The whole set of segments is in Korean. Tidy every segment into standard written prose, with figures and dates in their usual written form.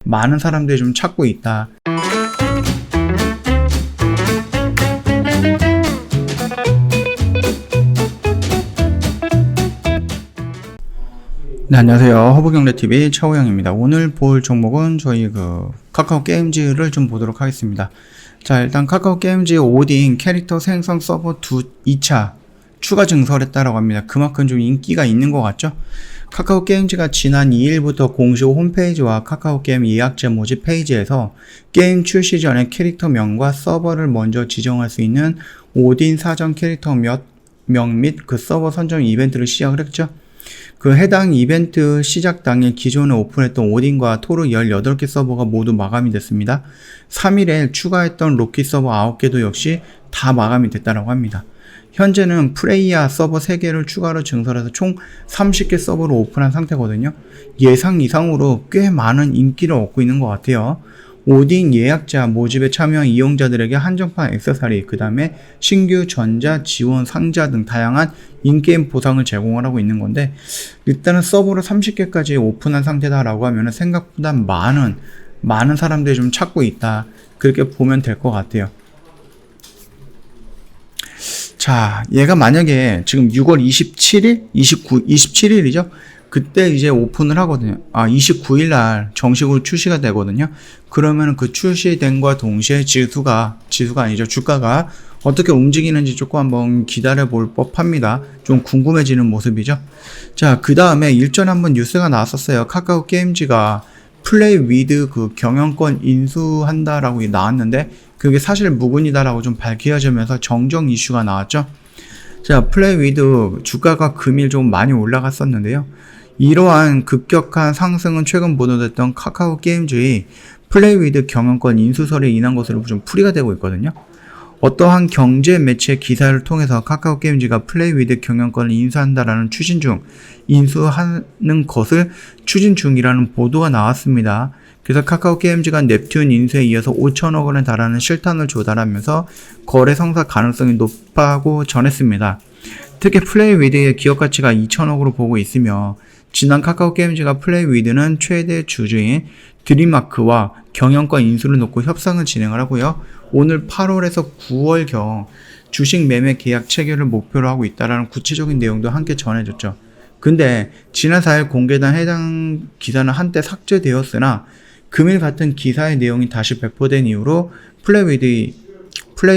많은 사람들이 좀 찾고 있다. 네, 안녕하세요. 허브경제TV 최호영입니다. 오늘 볼 종목은 저희 카카오 게임즈를 좀 보도록 하겠습니다. 자, 일단 카카오 게임즈 오딘 캐릭터 생성 서버 2차 추가 증설했다라고 합니다. 그만큼 좀 인기가 있는 것 같죠? 카카오 게임즈가 지난 2일부터 공식 홈페이지와 카카오 게임 예약자 모집 페이지에서 게임 출시 전에 캐릭터명과 서버를 먼저 지정할 수 있는 오딘 사전 캐릭터 명 및 그 서버 선정 이벤트를 시작을 했죠. 그 해당 이벤트 시작 당일 기존에 오픈했던 오딘과 토르 18개 서버가 모두 마감이 됐습니다. 3일에 추가했던 로키 서버 9개도 역시 다 마감이 됐다고 합니다. 현재는 프레이야 서버 3개를 추가로 증설해서 총 30개 서버로 오픈한 상태거든요. 예상 이상으로 꽤 많은 인기를 얻고 있는 것 같아요. 오딘 예약자 모집에 참여한 이용자들에게 한정판 액세서리, 그 다음에 신규 전자 지원 상자 등 다양한 인게임 보상을 제공을 하고 있는 건데, 일단은 서버를 30개까지 오픈한 상태다라고 하면 생각보다 많은 사람들이 좀 찾고 있다, 그렇게 보면 될 것 같아요. 자, 얘가 만약에 지금 6월 27일이죠? 그때 이제 오픈을 하거든요. 29일날 정식으로 출시가 되거든요. 그러면 그 출시된과 동시에 지수가 아니죠. 주가가 어떻게 움직이는지 조금 한번 기다려 볼 법합니다. 좀 궁금해지는 모습이죠. 자, 그 다음에 일전에 한번 뉴스가 나왔었어요. 카카오 게임즈가 플레이 위드 그 경영권 인수한다라고 나왔는데, 그게 사실 무근이다라고 좀 밝혀지면서 정정 이슈가 나왔죠. 자, 플레이 위드 주가가 금일 좀 많이 올라갔었는데요. 이러한 급격한 상승은 최근 보도됐던 카카오 게임즈의 플레이 위드 경영권 인수설에 인한 것으로 좀 풀이가 되고 있거든요. 어떠한 경제 매체 기사를 통해서 카카오 게임즈가 플레이 위드 경영권을 인수한다라는 인수하는 것을 추진 중이라는 보도가 나왔습니다. 그래서 카카오 게임즈가 넵튠 인수에 이어서 5천억 원에 달하는 실탄을 조달하면서 거래 성사 가능성이 높다고 전했습니다. 특히 플레이 위드의 기업 가치가 2천억으로 보고 있으며, 지난 카카오 게임즈가 플레이 위드는 최대 주주인 드림마크와 경영권 인수를 놓고 협상을 진행을 하고요. 오늘 8월에서 9월경 주식 매매 계약 체결을 목표로 하고 있다라는 구체적인 내용도 함께 전해줬죠. 근데 지난 4일 공개된 해당 기사는 한때 삭제되었으나 금일 같은 기사의 내용이 다시 배포된 이후로 플레이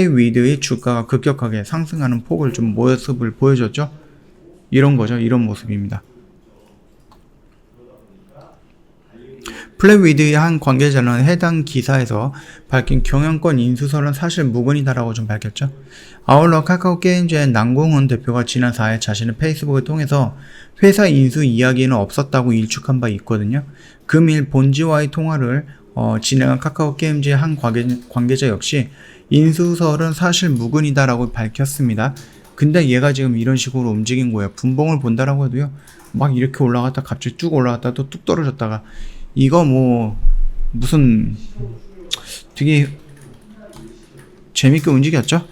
위드의 주가가 급격하게 상승하는 폭을 좀 모습을 보여줬죠. 이런 거죠. 이런 모습입니다. 플레이 위드의 한 관계자는 해당 기사에서 밝힌 경영권 인수설은 사실 무근이다라고 좀 밝혔죠. 아울러 카카오 게임즈의 남궁훈 대표가 지난 4일 자신의 페이스북을 통해서 회사 인수 이야기는 없었다고 일축한 바 있거든요. 금일 본지와의 통화를 진행한 카카오 게임즈의 한 관계자 역시 인수설은 사실 무근이다라고 밝혔습니다. 근데 얘가 지금 이런 식으로 움직인 거예요. 분봉을 본다라고 해도요, 막 이렇게 올라갔다 갑자기 쭉 올라갔다 또 뚝 떨어졌다가, 이거 무슨 되게 재밌게 움직였죠?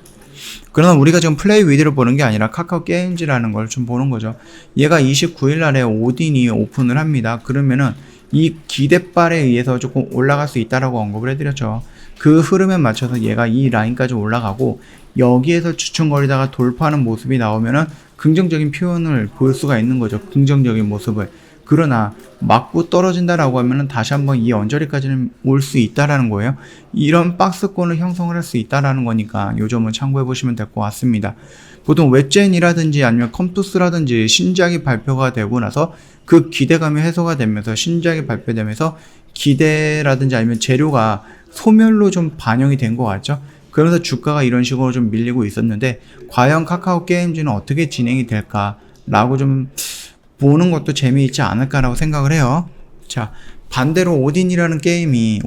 그러나 우리가 지금 플레이 위드를 보는 게 아니라 카카오 게임즈라는 걸 좀 보는 거죠. 얘가 29일 날에 오딘이 오픈을 합니다. 그러면은 이 기대발에 의해서 조금 올라갈 수 있다라고 언급을 해드렸죠. 그 흐름에 맞춰서 얘가 이 라인까지 올라가고 여기에서 주춤거리다가 돌파하는 모습이 나오면은 긍정적인 표현을 볼 수가 있는 거죠. 긍정적인 모습을. 그러나 맞고 떨어진다라고 하면은 다시 한번 이 언저리까지는 올 수 있다라는 거예요. 이런 박스권을 형성을 할 수 있다라는 거니까 요 점은 참고해 보시면 될 것 같습니다. 보통 웹젠이라든지 아니면 컴투스라든지 신작이 발표가 되고 나서 그 기대감이 해소가 되면서, 신작이 발표되면서 기대라든지 아니면 재료가 소멸로 좀 반영이 된 것 같죠. 그러면서 주가가 이런 식으로 좀 밀리고 있었는데, 과연 카카오 게임즈는 어떻게 진행이 될까라고 좀 보는 것도 재미있지 않을까라고 생각을 해요. 자, 반대로 오딘이라는 게임이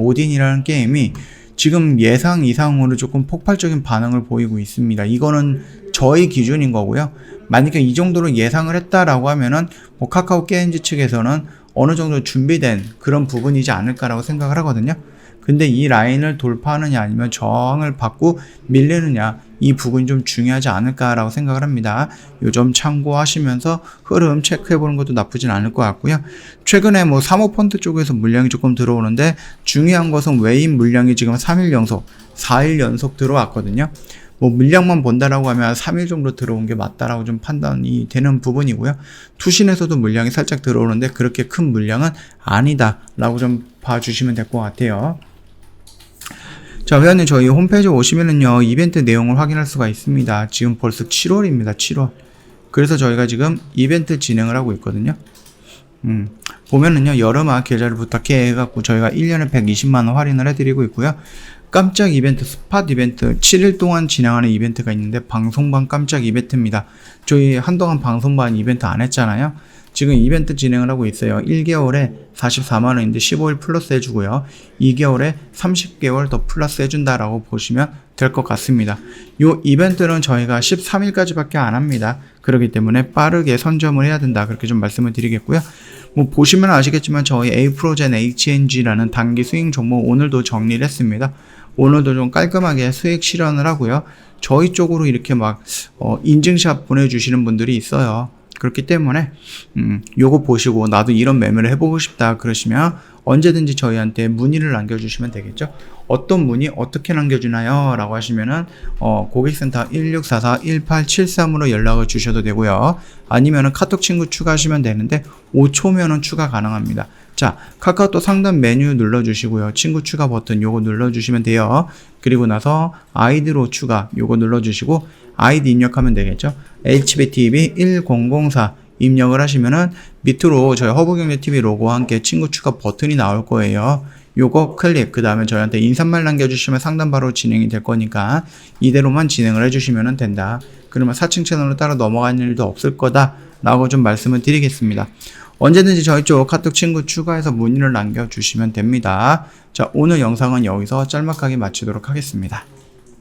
지금 예상 이상으로 조금 폭발적인 반응을 보이고 있습니다. 이거는 저희 기준인 거고요. 만약에 이 정도로 예상을 했다라고 하면은 카카오 게임즈 측에서는 어느 정도 준비된 그런 부분이지 않을까라고 생각을 하거든요. 근데 이 라인을 돌파하느냐 아니면 저항을 받고 밀리느냐, 이 부분이 좀 중요하지 않을까라고 생각을 합니다. 요 점 참고하시면서 흐름 체크해보는 것도 나쁘진 않을 것 같고요. 최근에 뭐 사모펀드 쪽에서 물량이 조금 들어오는데 중요한 것은 외인 물량이 지금 3일 연속, 4일 연속 들어왔거든요. 뭐 물량만 본다라고 하면 3일 정도 들어온 게 맞다라고 좀 판단이 되는 부분이고요. 투신에서도 물량이 살짝 들어오는데 그렇게 큰 물량은 아니다라고 좀 봐주시면 될 것 같아요. 자, 회원님 저희 홈페이지 오시면은요 이벤트 내용을 확인할 수가 있습니다. 지금 벌써 7월입니다. 7월. 그래서 저희가 지금 이벤트 진행을 하고 있거든요. 보면은요 여름아 계좌를 부탁해 해갖고 저희가 1년에 120만원 할인을 해드리고 있고요. 깜짝 이벤트, 스팟 이벤트 7일 동안 진행하는 이벤트가 있는데 방송반 깜짝 이벤트입니다. 저희 한동안 방송반 이벤트 안 했잖아요. 지금 이벤트 진행을 하고 있어요. 1개월에 44만원인데 15일 플러스 해주고요. 2개월에 30개월 더 플러스 해준다라고 보시면 될 것 같습니다. 이 이벤트는 저희가 13일까지밖에 안 합니다. 그렇기 때문에 빠르게 선점을 해야 된다. 그렇게 좀 말씀을 드리겠고요. 뭐 보시면 아시겠지만 저희 A프로젠 HNG라는 단기 수익 종목 오늘도 정리를 했습니다. 오늘도 좀 깔끔하게 수익 실현을 하고요. 저희 쪽으로 이렇게 막 인증샷 보내주시는 분들이 있어요. 그렇기 때문에 요거 보시고 나도 이런 매매를 해보고 싶다 그러시면 언제든지 저희한테 문의를 남겨주시면 되겠죠. 어떤 문의 어떻게 남겨주나요? 라고 하시면은 고객센터 1644-1873으로 연락을 주셔도 되고요. 아니면은 카톡 친구 추가하시면 되는데 5초면은 추가 가능합니다. 자, 카카오톡 상단 메뉴 눌러주시고요. 친구 추가 버튼 요거 눌러주시면 돼요. 그리고 나서 아이디로 추가 요거 눌러주시고 아이디 입력하면 되겠죠. HBTV1004 입력을 하시면은 밑으로 저희 허브경제TV 로고와 함께 친구 추가 버튼이 나올 거예요. 요거 클릭, 그 다음에 저희한테 인사말 남겨주시면 상담 바로 진행이 될 거니까 이대로만 진행을 해주시면 된다. 그러면 4층 채널로 따로 넘어가는 일도 없을 거다 라고 좀 말씀을 드리겠습니다. 언제든지 저희 쪽 카톡 친구 추가해서 문의를 남겨주시면 됩니다. 자, 오늘 영상은 여기서 짤막하게 마치도록 하겠습니다.